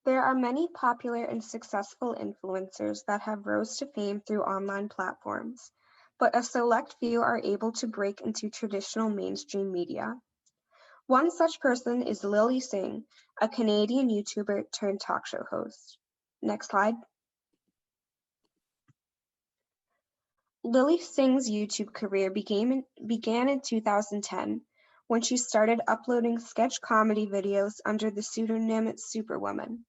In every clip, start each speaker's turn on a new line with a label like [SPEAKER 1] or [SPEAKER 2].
[SPEAKER 1] There are many popular and successful influencers that have rose to fame through online platforms, but a select few are able to break into traditional mainstream media. One such person is Lilly Singh, a Canadian YouTuber turned talk show host. Next slide. Lilly Singh's YouTube career began in 2010 when she started uploading sketch comedy videos under the pseudonym Superwoman.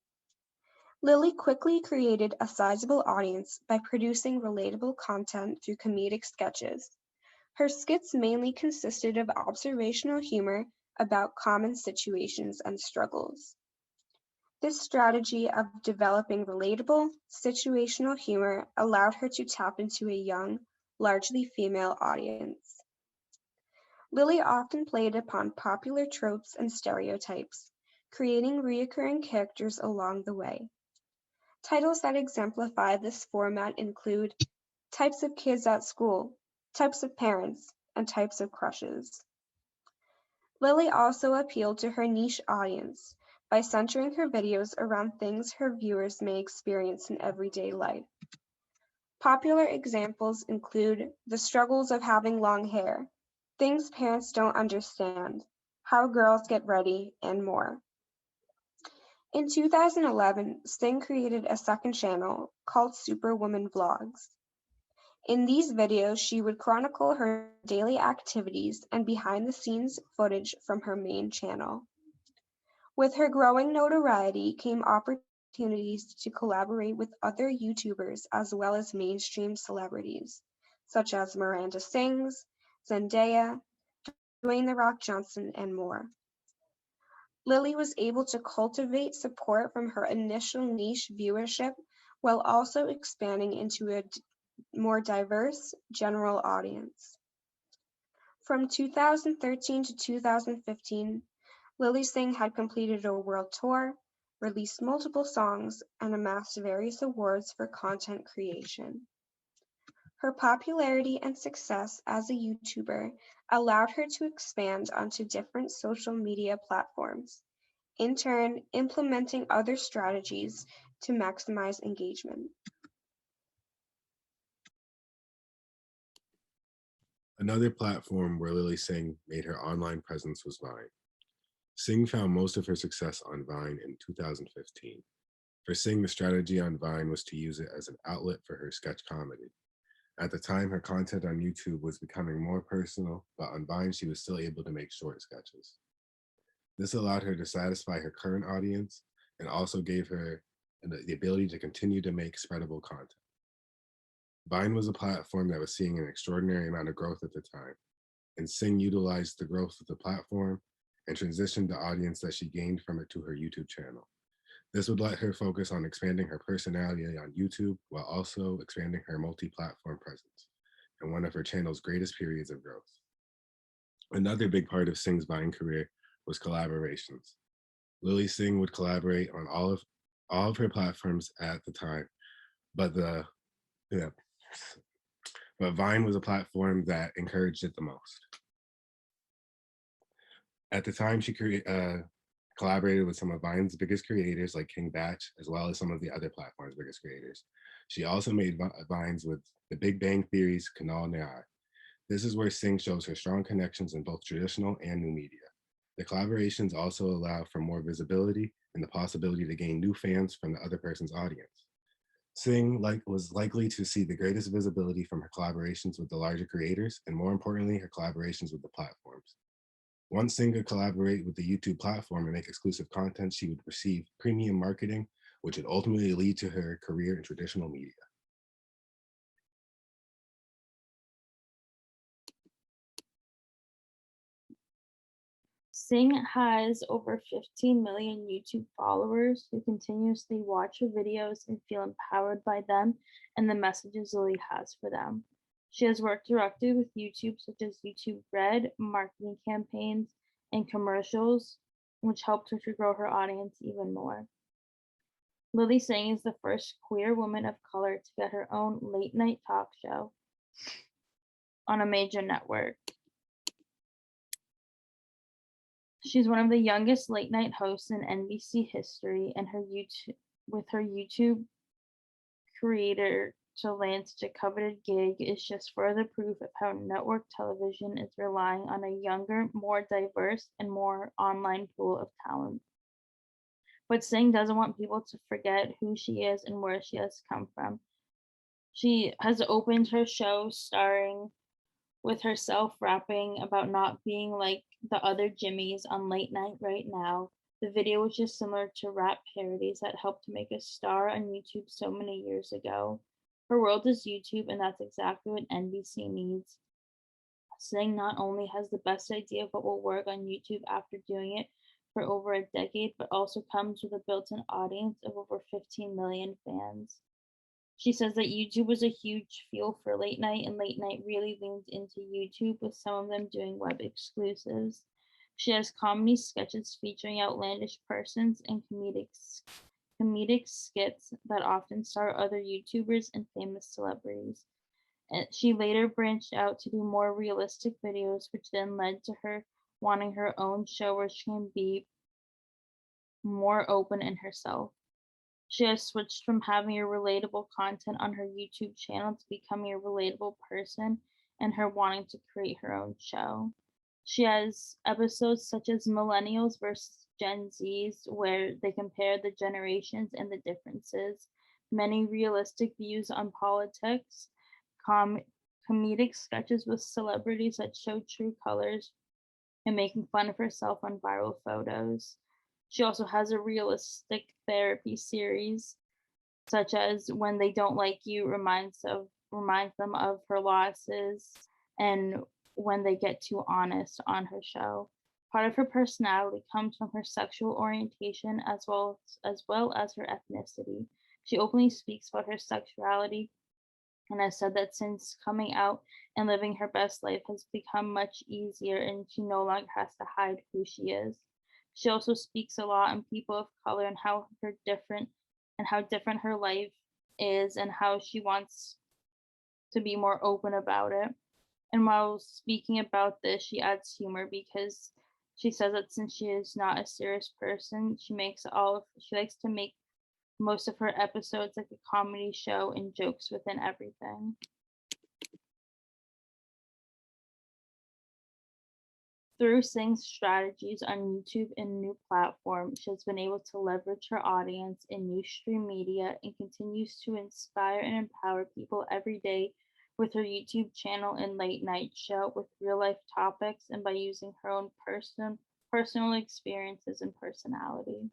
[SPEAKER 1] Lilly quickly created a sizable audience by producing relatable content through comedic sketches. Her skits mainly consisted of observational humor about common situations and struggles. This strategy of developing relatable, situational humor allowed her to tap into a young, largely female audience. Lilly often played upon popular tropes and stereotypes, creating recurring characters along the way. Titles that exemplify this format include types of kids at school, types of parents, and types of crushes. Lilly also appealed to her niche audience by centering her videos around things her viewers may experience in everyday life. Popular examples include the struggles of having long hair, things parents don't understand, how girls get ready, and more. In 2011, Singh created a second channel called Superwoman Vlogs. In these videos, she would chronicle her daily activities and behind-the-scenes footage from her main channel. With her growing notoriety came opportunities to collaborate with other YouTubers as well as mainstream celebrities, such as Miranda Sings, Zendaya, Dwayne "The Rock" Johnson, and more. Lilly was able to cultivate support from her initial niche viewership while also expanding into a more diverse general audience. From 2013 to 2015, Lilly Singh had completed a world tour, released multiple songs, and amassed various awards for content creation. Her popularity and success as a YouTuber allowed her to expand onto different social media platforms, in turn implementing other strategies to maximize engagement.
[SPEAKER 2] Another platform where Lilly Singh made her online presence was Vine. Singh found most of her success on Vine in 2015. For Singh, the strategy on Vine was to use it as an outlet for her sketch comedy. At the time, her content on YouTube was becoming more personal, but on Vine, she was still able to make short sketches. This allowed her to satisfy her current audience and also gave her the ability to continue to make spreadable content. Vine was a platform that was seeing an extraordinary amount of growth at the time, and Singh utilized the growth of the platform and transitioned the audience that she gained from it to her YouTube channel. This would let her focus on expanding her personality on YouTube while also expanding her multi-platform presence in one of her channel's greatest periods of growth. Another big part of Singh's Vine career was collaborations. Lilly Singh would collaborate on all of her platforms at the time, but but Vine was a platform that encouraged it the most. At the time, she collaborated with some of Vine's biggest creators like King Batch, as well as some of the other platform's biggest creators. She also made Vines with The Big Bang Theory's Kunal Nair. This is where Singh shows her strong connections in both traditional and new media. The collaborations also allow for more visibility and the possibility to gain new fans from the other person's audience. Singh was likely to see the greatest visibility from her collaborations with the larger creators, and more importantly, her collaborations with the platforms. Once Singh could collaborate with the YouTube platform and make exclusive content, she would receive premium marketing, which would ultimately lead to her career in traditional media.
[SPEAKER 3] Singh has over 15 million YouTube followers who continuously watch her videos and feel empowered by them and the messages Lilly has for them. She has worked directly with YouTube, such as YouTube Red, marketing campaigns, and commercials, which helped her to grow her audience even more. Lilly Singh is the first queer woman of color to get her own late-night talk show on a major network. She's one of the youngest late night hosts in NBC history, and her YouTube creator to land such a coveted gig is just further proof of how network television is relying on a younger, more diverse, and more online pool of talent. But Singh doesn't want people to forget who she is and where she has come from. She has opened her show starring with herself rapping about not being like the other Jimmys on late night right now. The video was just similar to rap parodies that helped to make a star on YouTube so many years ago. Her world is YouTube, and that's exactly what NBC needs. Singh not only has the best idea of what will work on YouTube after doing it for over a decade, but also comes with a built in audience of over 15 million fans. She says that YouTube was a huge fuel for late night, and late night really leans into YouTube, with some of them doing web exclusives. She has comedy sketches featuring outlandish persons and comedic skits that often star other YouTubers and famous celebrities. And she later branched out to do more realistic videos, which then led to her wanting her own show where she can be more open in herself. She has switched from having a relatable content on her YouTube channel to becoming a relatable person and her wanting to create her own show. She has episodes such as Millennials versus Gen Zs, where they compare the generations and the differences, many realistic views on politics, com- comedic sketches with celebrities that show true colors, and making fun of herself on viral photos. She also has a realistic therapy series, such as When They Don't Like You reminds them of her losses, and When They Get Too Honest on her show. Part of her personality comes from her sexual orientation as well as her ethnicity. She openly speaks about her sexuality and has said that since coming out and living her best life has become much easier and she no longer has to hide who she is. She also speaks a lot on people of color and how different her life is and how she wants to be more open about it. And while speaking about this, she adds humor because she says that since she is not a serious person, she likes to make most of her episodes like a comedy show and jokes within everything. Through Singh's strategies on YouTube and new platforms, she has been able to leverage her audience in new stream media and continues to inspire and empower people every day with her YouTube channel and late night show with real life topics and by using her own personal experiences and personality.